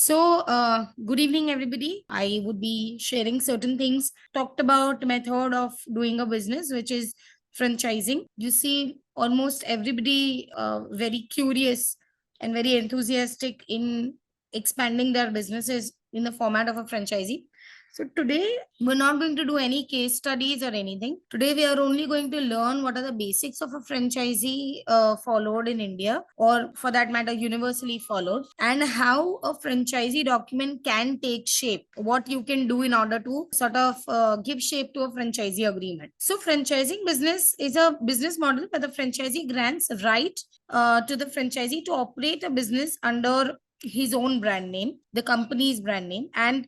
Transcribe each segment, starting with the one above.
Good evening, everybody. I would be sharing certain things. Talked about method of doing a business, which is franchising. You see, almost everybody very curious and very enthusiastic in expanding their businesses in the format of a franchisee. So today we're not going to do any case studies or anything. Today we are only going to learn what are the basics of a franchisee followed in India, or for that matter, universally followed, and how a franchisee document can take shape. What you can do in order to sort of give shape to a franchisee agreement. So franchising business is a business model where the franchisee grants right to the franchisee to operate a business under his own brand name, the company's brand name, and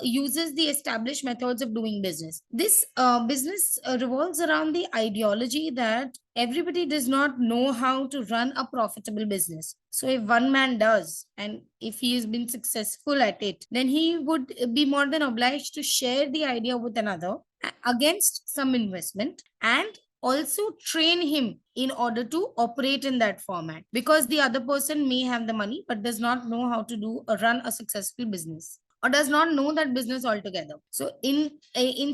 uses the established methods of doing business. This business revolves around the ideology that everybody does not know how to run a profitable business. So if one man does, and if he has been successful at it, then he would be more than obliged to share the idea with another against some investment, and also train him in order to operate in that format, because the other person may have the money but does not know how to do or run a successful business, or does not know that business altogether. So in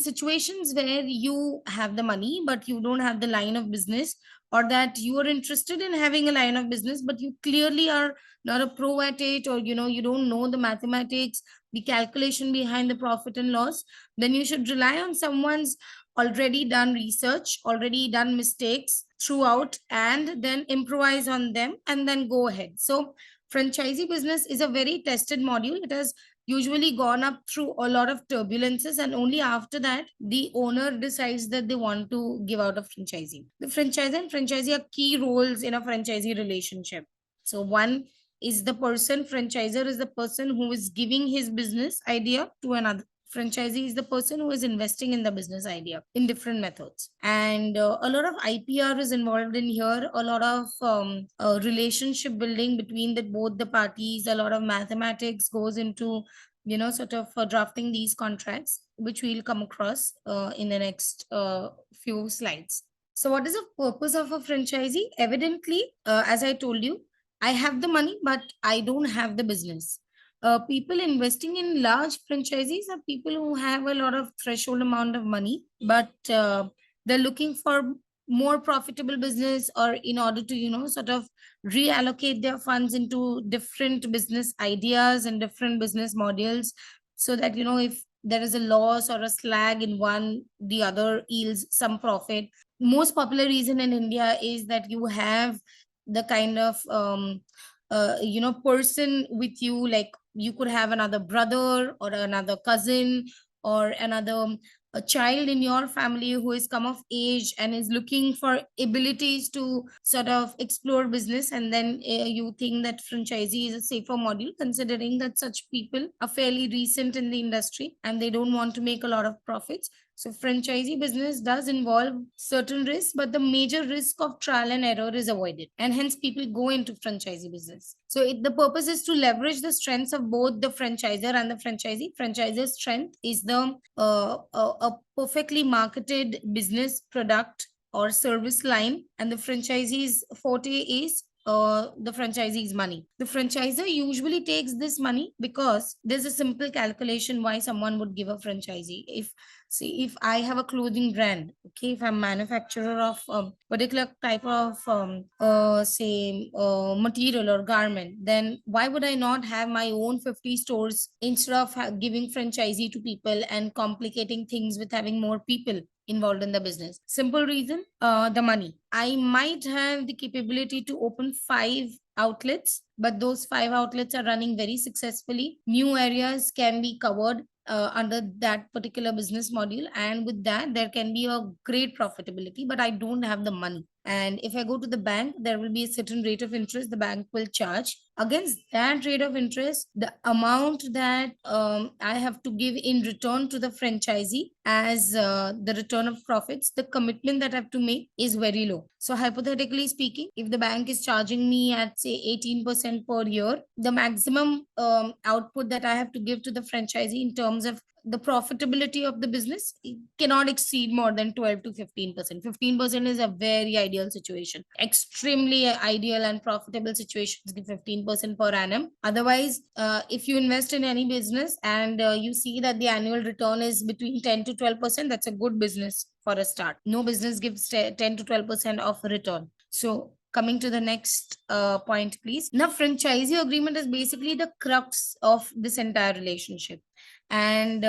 situations where you have the money but you don't have the line of business, or that you are interested in having a line of business but you clearly are not a pro at it, or you don't know the mathematics, the calculation behind the profit and loss, then you should rely on someone's already done research, already done mistakes throughout, and then improvise on them and then go ahead. So franchisee business is a very tested module. It has usually gone up through a lot of turbulences, and only after that the owner decides that they want to give out a franchisee. The franchisor and franchisee are key roles in a franchisee relationship. So one is the person, franchisor is the person who is giving his business idea to another. Franchisee is the person who is investing in the business idea in different methods. And a lot of IPR is involved in here, a lot of relationship building between both the parties, a lot of mathematics goes into, sort of drafting these contracts, which we'll come across in the next few slides. So what is the purpose of a franchisee? Evidently, as I told you, I have the money, but I don't have the business. People investing in large franchisees are people who have a lot of threshold amount of money, but they're looking for more profitable business, or in order to, sort of reallocate their funds into different business ideas and different business models, so that, if there is a loss or a slag in one, the other yields some profit. Most popular reason in India is that you have the kind of person with you, like you could have another brother or another cousin or another a child in your family who has come of age and is looking for abilities to sort of explore business, and then you think that franchisee is a safer module, considering that such people are fairly recent in the industry and they don't want to make a lot of profits. So franchisee business does involve certain risks, but the major risk of trial and error is avoided, and hence people go into franchisee business. So the purpose is to leverage the strengths of both the franchisor and the franchisee. Franchisor's strength is a perfectly marketed business product or service line, and the franchisee's forte is the franchisee's money. The franchisor usually takes this money because there's a simple calculation why someone would give a franchisee. If I have a clothing brand, okay, if I'm manufacturer of a particular type of material or garment, then why would I not have my own 50 stores instead of giving franchisee to people and complicating things with having more people involved in the business? Simple reason, the money. I might have the capability to open 5 outlets, but those 5 outlets are running very successfully. New areas can be covered under that particular business module, and with that there can be a great profitability, but I don't have the money. And if I go to the bank, there will be a certain rate of interest the bank will charge. Against that rate of interest, the amount that I have to give in return to the franchisee as the return of profits, the commitment that I have to make is very low. So hypothetically speaking, if the bank is charging me at say 18% per year, the maximum output that I have to give to the franchisee in terms of the profitability of the business cannot exceed more than 12 to 15%. 15% is a very ideal situation. Extremely ideal and profitable situations give 15% per annum. Otherwise, if you invest in any business and you see that the annual return is between 10 to 12%, that's a good business for a start. No business gives 10 to 12% of return. So coming to the next point, please. Now, franchisee agreement is basically the crux of this entire relationship. And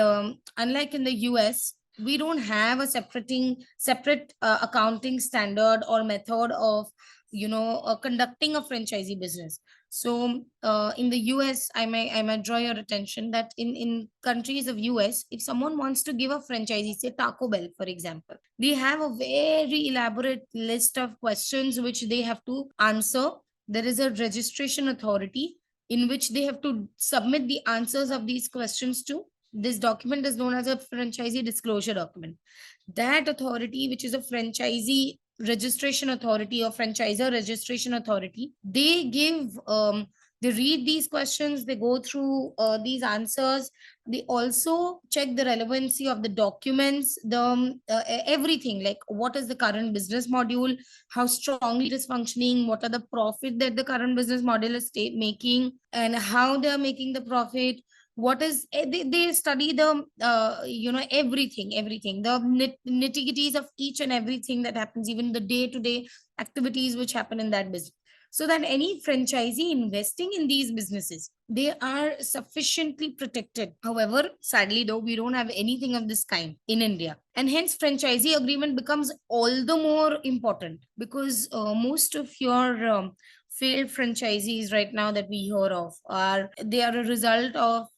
unlike in the US, we don't have a separate accounting standard or method of conducting a franchisee business. So in the US, I might draw your attention that in countries of US, if someone wants to give a franchisee, say Taco Bell, for example, they have a very elaborate list of questions which they have to answer. There is a registration authority in which they have to submit the answers of these questions to. This document is known as a franchisee disclosure document. That authority, which is a franchisee registration authority or franchisor registration authority, they read these questions, they go through these answers, they also check the relevancy of the documents, everything, like what is the current business module, how strongly it is functioning, what are the profit that the current business model is making, and how they are making the profit. What is they study the everything, the nitty-gritties of each and everything that happens, even the day-to-day activities which happen in that business, so that any franchisee investing in these businesses, they are sufficiently protected. However, sadly though, we don't have anything of this kind in India, and hence franchisee agreement becomes all the more important, because most of your failed franchisees right now that we hear of are a result of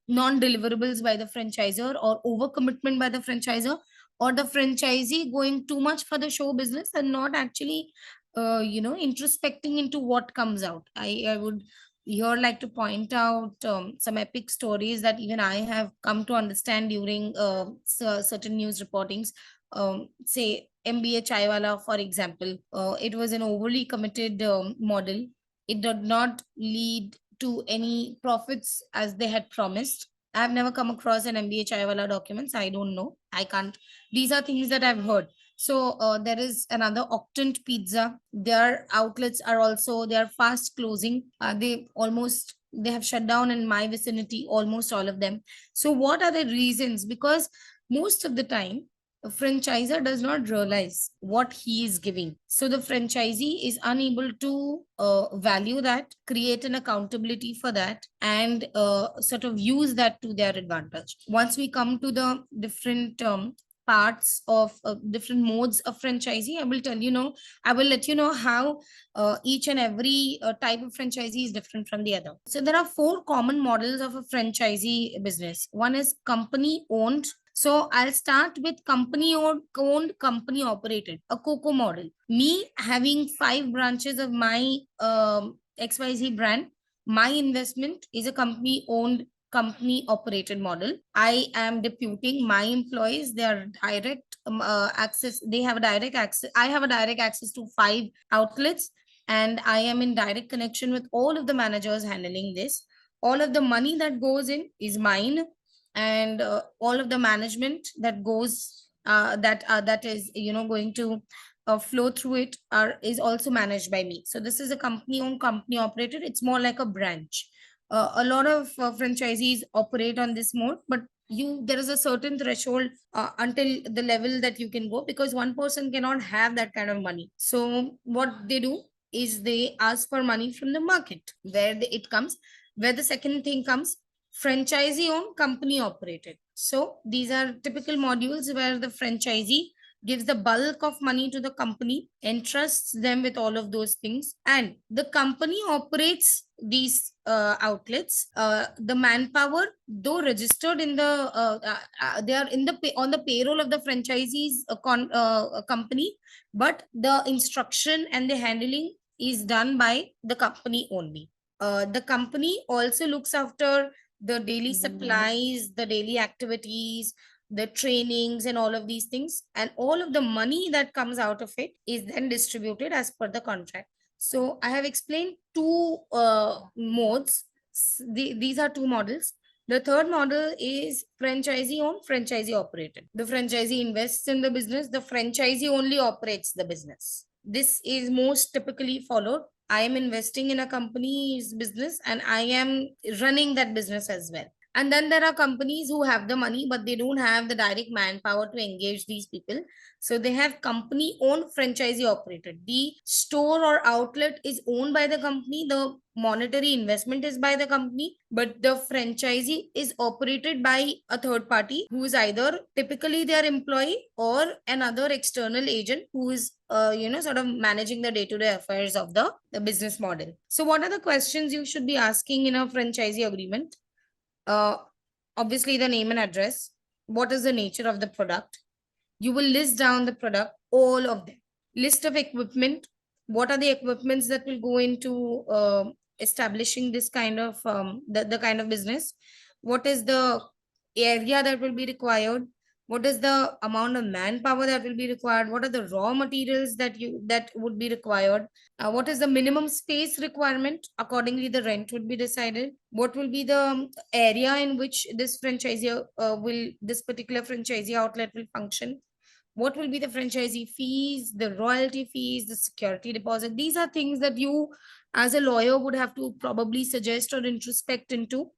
non-deliverables by the franchisor, or overcommitment by the franchisor, or the franchisee going too much for the show business and not actually introspecting into what comes out. I would here like to point out some epic stories that even I have come to understand during certain news reportings. Say MBA Chaiwala, for example, it was an overly committed model. It did not lead to any profits as they had promised. I've never come across an MBA Chaiwala documents. I don't know. I can't. These are things that I've heard. So there is another Octant Pizza. Their outlets are also, they are fast closing. They have shut down in my vicinity, almost all of them. So what are the reasons? Because most of the time, a franchisor does not realize what he is giving. So the franchisee is unable to value that, create an accountability for that, and sort of use that to their advantage. Once we come to the different parts of different modes of franchisee, I will let you know how each and every type of franchisee is different from the other. So there are four common models of a franchisee business. One is company owned. So I'll start with company owned, company operated, a COCO model. Me having 5 branches of my XYZ brand, my investment is a company owned, company operated model. I am deputing my employees, their direct access. They have a direct access. I have a direct access to 5 outlets, and I am in direct connection with all of the managers handling this. All of the money that goes in is mine, and all of the management that goes that is going to flow through it is also managed by me. So this is a company owned, company operated. It's more like a branch. A lot of franchisees operate on this mode, but there is a certain threshold until the level that you can go, because one person cannot have that kind of money. So what they do is they ask for money from the market, it comes. Where the second thing comes, franchisee owned, company operated. So these are typical modules where the franchisee gives the bulk of money to the company, entrusts them with all of those things, and the company operates these outlets. The manpower, though registered in the they are in the on the payroll of the franchisee's company, but the instruction and the handling is done by the company only. The company also looks after the daily supplies, the daily activities, the trainings, and all of these things. And all of the money that comes out of it is then distributed as per the contract. So I have explained 2 modes. These are 2 models. The third model is franchisee owned, franchisee operated. The franchisee invests in the business, the franchisee only operates the business. This is most typically followed. I am investing in a company's business and I am running that business as well. And then there are companies who have the money, but they don't have the direct manpower to engage these people. So they have company owned, franchisee operated. The store or outlet is owned by the company. The monetary investment is by the company, but the franchisee is operated by a third party who is either typically their employee or another external agent who is sort of managing the day-to-day affairs of the business model. So what are the questions you should be asking in a franchisee agreement? uh, Obviously the name and address. What is the nature of the product? You will list down the product, all of them. List of equipment. What are the equipments that will go into establishing this kind of the kind of business? What is the area that will be required? What is the amount of manpower that will be required? What are the raw materials that would be required? What is the minimum space requirement? Accordingly, the rent would be decided. What will be the area in which this particular franchisee outlet will function? What will be the franchisee fees, the royalty fees, the security deposit? These are things that you, as a lawyer, would have to probably suggest or introspect into.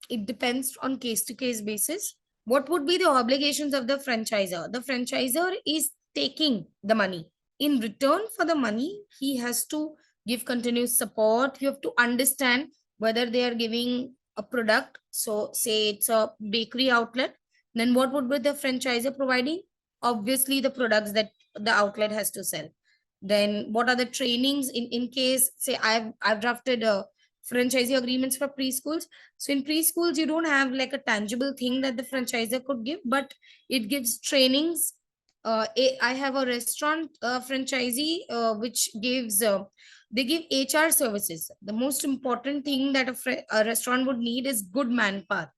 It depends on case to case basis. What would be the obligations of the franchisor? The franchisor is taking the money. In return for the money, he has to give continuous support. You have to understand whether they are giving a product. So, say it's a bakery outlet, then what would be the franchisor providing? Obviously the products that the outlet has to sell. Then what are the trainings in case, say I've drafted franchisee agreements for preschools. So in preschools you don't have like a tangible thing that the franchisor could give, but it gives trainings. I have a restaurant franchisee which gives they give HR services. The most important thing that a restaurant would need is good manpower,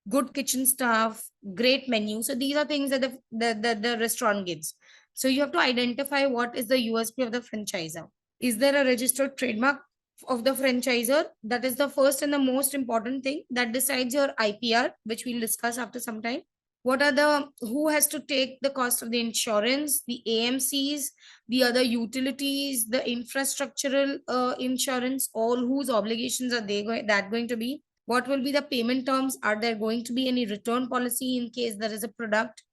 good kitchen staff, great menu. So these are things that the restaurant gives. So you have to identify what is the USP of the franchisor. Is there a registered trademark of the franchisor? That is the first and the most important thing that decides your IPR, which we'll discuss after some time. What are the, who has to take the cost of the insurance, the AMCs, the other utilities, the infrastructural insurance, all whose obligations are that going to be? What will be the payment terms? Are there going to be any return policy in case there is a product?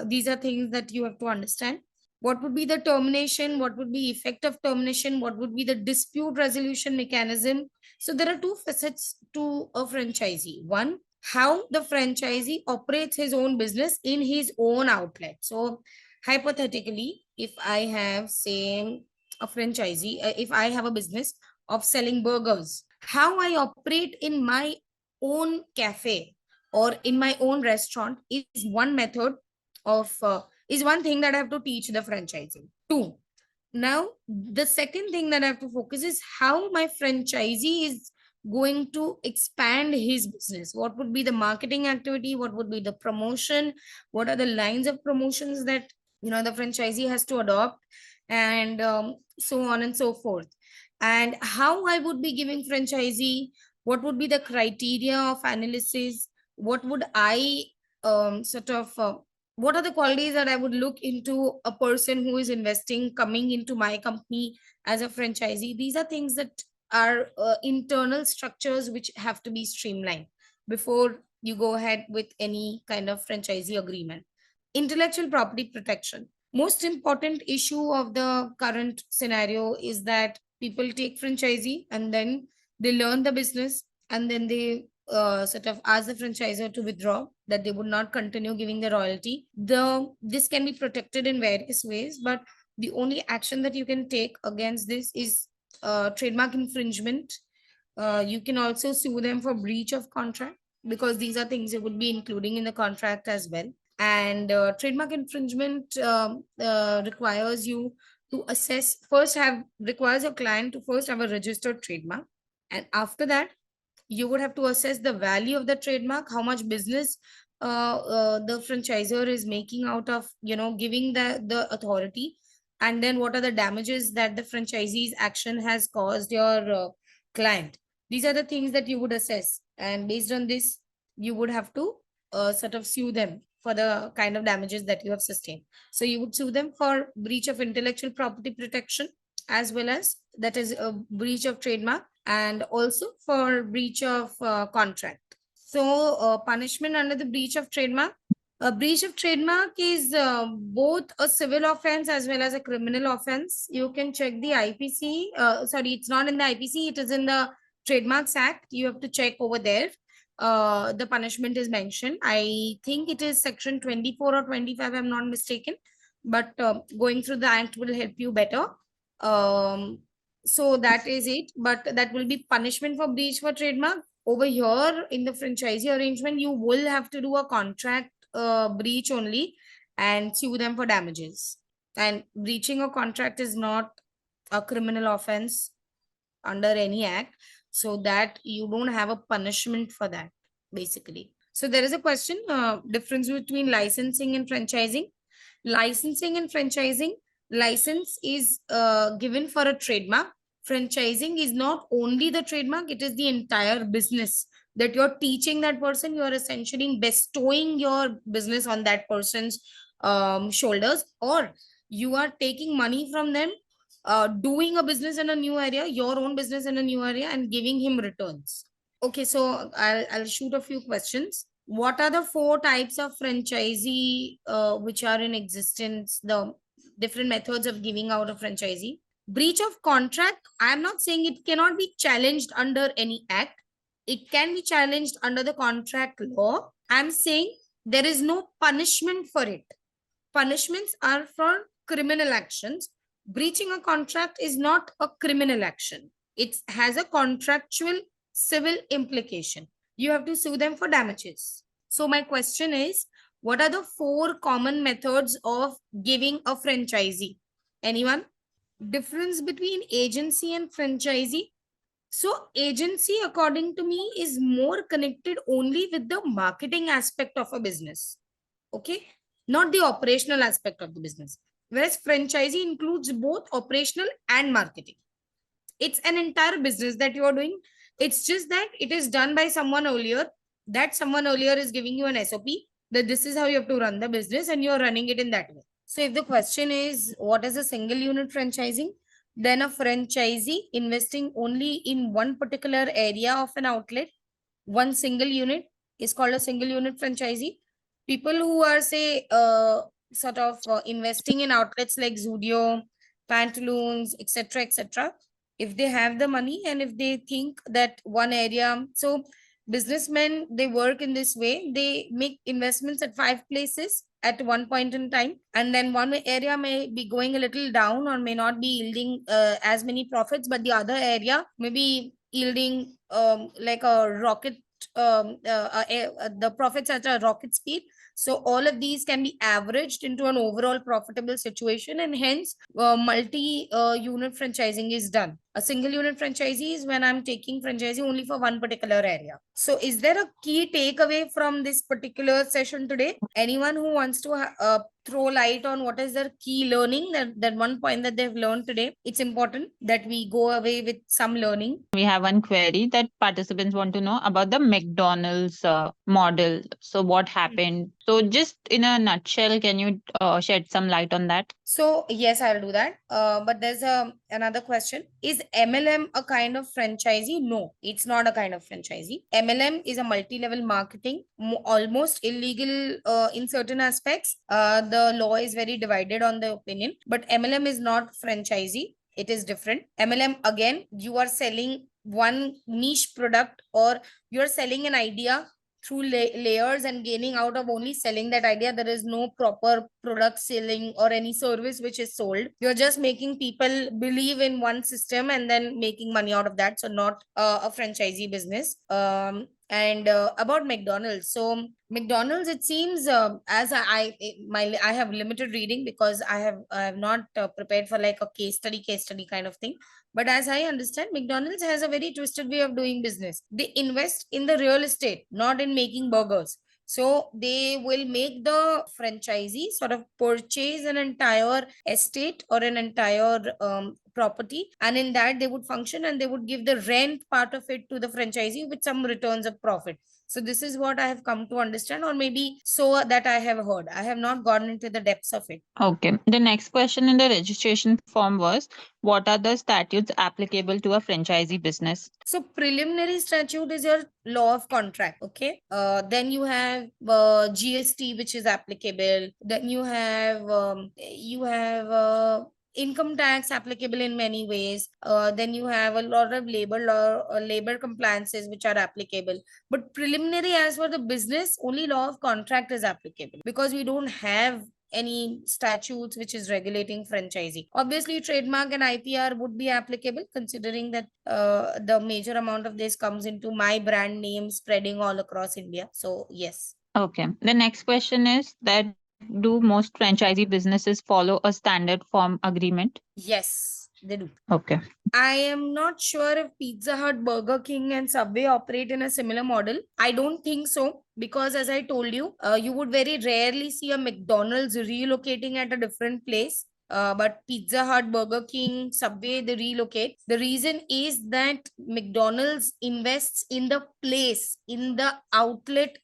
These are things that you have to understand. What would be the termination? What would be effect of termination? What would be the dispute resolution mechanism? So there are two facets to a franchisee. One, how the franchisee operates his own business in his own outlet. So hypothetically, if I have, say, a franchisee, if I have a business of selling burgers, how I operate in my own cafe or in my own restaurant is one method of is one thing that I have to teach the franchising. Two, now the second thing that I have to focus is how my franchisee is going to expand his business. What would be the marketing activity? What would be the promotion? What are the lines of promotions that the franchisee has to adopt, and so on and so forth. And how I would be giving franchisee, what would be the criteria of analysis? What would I sort of what are the qualities that I would look into a person who is investing coming into my company as a franchisee? These are things that are internal structures which have to be streamlined before you go ahead with any kind of franchisee agreement. Intellectual property protection. Most important issue of the current scenario is that people take franchisee and then they learn the business and then they sort of ask the franchisor to withdraw, that they would not continue giving the royalty. This can be protected in various ways, but the only action that you can take against this is trademark infringement. You can also sue them for breach of contract, because these are things you would be including in the contract as well. And trademark infringement requires you to assess first, have requires your client to first have a registered trademark, and after that you would have to assess the value of the trademark, how much business the franchisor is making out of giving the authority, and then what are the damages that the franchisee's action has caused your client. These are the things that you would assess, and based on this you would have to sort of sue them for the kind of damages that you have sustained. So you would sue them for breach of intellectual property protection, as well as that is a breach of trademark, and also for breach of contract. So punishment under the breach of trademark. A breach of trademark is both a civil offense as well as a criminal offense. You can check the IPC. Sorry, it's not in the IPC. It is in the Trademarks Act. You have to check over there. The punishment is mentioned. I think it is section 24 or 25, I'm not mistaken. But going through the act will help you better. So that is it. But that will be punishment for breach for trademark. Over here in the franchisee arrangement, you will have to do a contract breach only and sue them for damages. And breaching a contract is not a criminal offense under any act, so that you don't have a punishment for that, basically. So there is a question, difference between licensing and franchising. Licensing and franchising, license is given for a trademark. Franchising is not only the trademark, it is the entire business that you're teaching that person. You are essentially bestowing your business on that person's shoulders, or you are taking money from them, doing a business in a new area, your own business in a new area, and giving him returns. Okay, so I'll shoot a few questions. What are the 4 types of franchisee which are in existence? The different methods of giving out a franchisee. Breach of contract, I'm not saying it cannot be challenged under any act. It can be challenged under the contract law. I'm saying there is no punishment for it. Punishments are for criminal actions. Breaching a contract is not a criminal action. It has a contractual civil implication. You have to sue them for damages. So my question is, what are the 4 common methods of giving a franchisee? Anyone? Difference between agency and franchisee. So agency, according to me, is more connected only with the marketing aspect of a business. Okay, not the operational aspect of the business. Whereas franchisee includes both operational and marketing. It's an entire business that you are doing. It's just that it is done by someone earlier. That someone earlier is giving you an SOP that this is how you have to run the business, and you're running it in that way. So if the question is, what is a single unit franchising? Then a franchisee investing only in one particular area of an outlet, one single unit, is called a single unit franchisee. People who are, say, sort of investing in outlets like Zudio, Pantaloons, etc., etc., if they have the money and if they think that one area, so businessmen, they work in this way. They make investments at 5 places at one point in time, and then one area may be going a little down or may not be yielding as many profits, but the other area may be yielding like a rocket, the profits at a rocket speed. So all of these can be averaged into an overall profitable situation, and hence multi-unit franchising is done. A single unit franchisee is when I'm taking franchisee only for one particular area. So is there a key takeaway from this particular session today? Anyone who wants to throw light on what is their key learning, that one point that they've learned today? It's important that we go away with some learning. We have one query that participants want to know about the McDonald's model. So what happened? So just in a nutshell, can you shed some light on that? So yes, I'll do that. But there's another question. Is MLM a kind of franchisee? No, it's not a kind of franchisee. MLM is a multi-level marketing, almost illegal in certain aspects. The law is very divided on the opinion, but MLM is not franchisee. It is different. MLM, again, you are selling one niche product, or you're selling an idea through layers and gaining out of only selling that idea. There is no proper product selling or any service which is sold. You're just making people believe in one system and then making money out of that. So not a franchisee business. And about McDonald's. So McDonald's, it seems, as I have limited reading because I have not prepared for like a case study kind of thing. But as I understand, McDonald's has a very twisted way of doing business. They invest in the real estate, not in making burgers. So they will make the franchisee sort of purchase an entire estate or an entire property, and in that they would function and they would give the rent part of it to the franchisee with some returns of profit. So this is what I have come to understand, or maybe so that I have heard. I have not gone into the depths of it. Okay. The next question in the registration form was, what are the statutes applicable to a franchisee business? So preliminary statute is your law of contract. Okay. Then you have GST, which is applicable. Then you have income tax applicable in many ways. Then you have a lot of labor law, labor compliances which are applicable. But preliminary, as for the business, only law of contract is applicable, because we don't have any statutes which is regulating franchising. Obviously, trademark and IPR would be applicable, considering that the major amount of this comes into my brand name spreading all across India. So yes. Okay. The next question is that, do most franchisee businesses follow a standard form agreement? Yes, they do. Okay. I am not sure if Pizza Hut, Burger King, and Subway operate in a similar model. I don't think so, because as I told you, you would very rarely see a McDonald's relocating at a different place. But Pizza Hut, Burger King, Subway, they relocate. The reason is that McDonald's invests in the place, in the outlet,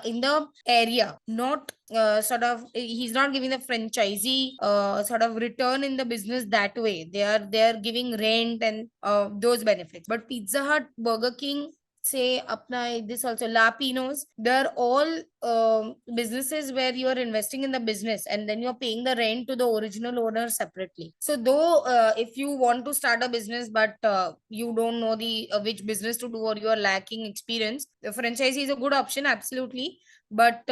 in the area, not he's not giving the franchisee sort of return in the business that way. They are giving rent and those benefits. But Pizza Hut, Burger King, say apna this also Lapinos, they're all businesses where you are investing in the business and then you're paying the rent to the original owner separately. So though if you want to start a business but you don't know the which business to do, or you are lacking experience, the franchisee is a good option, absolutely. But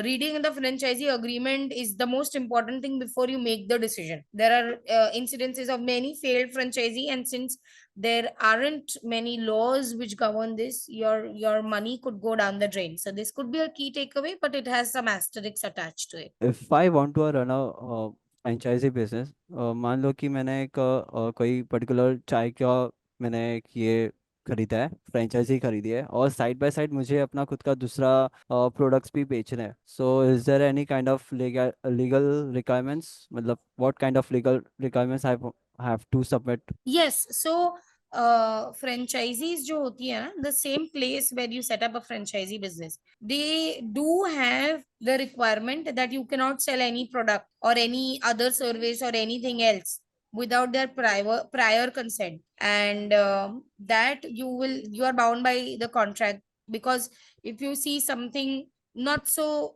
reading the franchisee agreement is the most important thing before you make the decision. There are incidences of many failed franchisee, and since there aren't many laws which govern this, your money could go down the drain. So this could be a key takeaway, but it has some asterisks attached to it. If I want to run a franchisee business, मान लो कि मैंने एक कोई particular चाय का मैंने एक ये खरीदा है, फ्रेंचाइजी खरीदी है, और साइड बाय साइड मुझे अपना खुद का दूसरा प्रोडक्ट्स भी बेचना है. So is there any kind of legal requirements, मतलब what kind of legal requirements I have to submit? Yes, so franchisees जो होती है ना, the same place where you set up a franchisee business, they do have the requirement that you cannot sell any product or any other service or anything else without their prior consent, and that you are bound by the contract. Because if you see something not so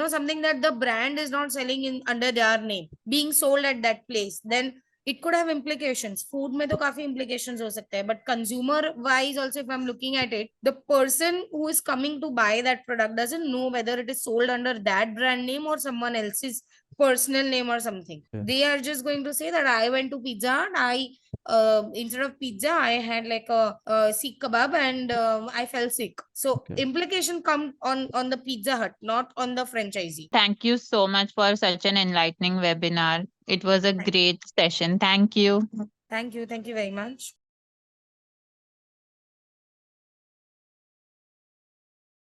something that the brand is not selling in under their name being sold at that place, then it could have implications. Food mein to काफी implications हो सकते हैं, but consumer wise also, if I'm looking at it, the person who is coming to buy that product doesn't know whether it is sold under that brand name or someone else's personal name or something. Okay. They are just going to say that I went to Pizza Hut, I instead of pizza I had like a seek kebab, and I fell sick. So Okay. implication come on the Pizza Hut, not on the franchisee. Thank you so much for such an enlightening webinar. It was a great session. Thank you. Thank you very much.